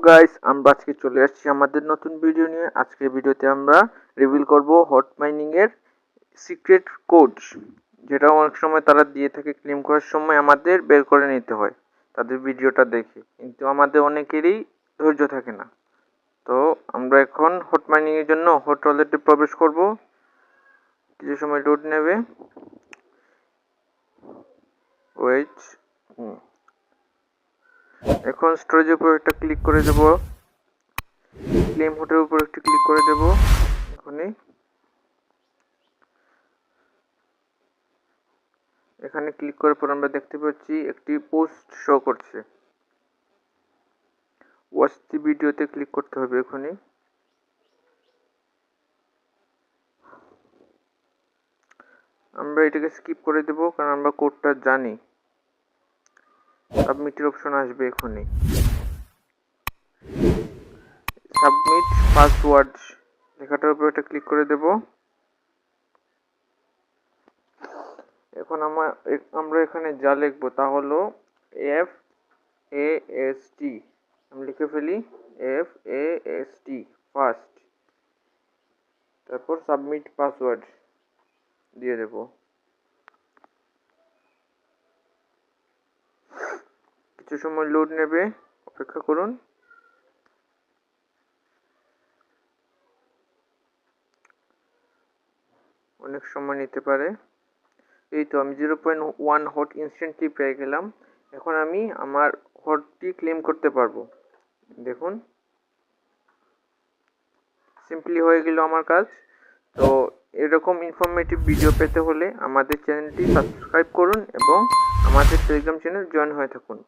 Guys, আমরা আজকে চলে আসছি আমাদের নতুন ভিডিও নিয়ে। আজকের ভিডিওতে আমরা রিভিল করব হট মাইনিং এর সিক্রেট কোড, যেটা অনেক সময় তারা দিয়ে থাকে ক্লেম করার সময় আমাদের বের করে নিতে হয় তাদের ভিডিওটা দেখে, কিন্তু আমাদের অনেকেরই ধৈর্য থাকে না। তো আমরা এখন হট মাইনিং এর জন্য হট ওয়ালেটে প্রবেশ করব। কিছু সময় লোড নেবে, ওয়েট। এখন স্টোরেজের উপর একটা ক্লিক করে দেব, ক্লেম হটের উপর একটু ক্লিক করে দেব। এখানে ক্লিক করার পর আমরা দেখতে পাচ্ছি একটি পোস্ট শো করছে। ওয়াচ দি ভিডিওতে ক্লিক করতে হবে। এখনই আমরা এটাকে স্কিপ করে দেব, কারণ আমরা কোডটা জানি। সাবমিটের অপশন আসবে এখনই। সাবমিট পাসওয়ার্ড লেখাটার উপর একটা ক্লিক করে দেব। এখন আমরা এখানে যা লিখবো তা হলো FAST। আমি লিখে ফেলি FAST ফার্স্ট, তারপর সাবমিট পাসওয়ার্ড দিয়ে দেব। কিছু সময় লোড নেবে, অপেক্ষা করুন। অনেক সময় নিতে পারে। এই তো আমি 0.1 হট ইনস্ট্যান্টলি পেয়ে গেলাম। এখন আমি আমার হটটি ক্লেম করতে পারবো। দেখুন, সিম্পলি হয়ে গেল আমার কাজ। তো এরকম ইনফরমেটিভ ভিডিও পেতে হলে আমাদের চ্যানেলটি সাবস্ক্রাইব করুন এবং আমাদের টেলিগ্রাম চ্যানেল জয়েন হয়ে থাকুন।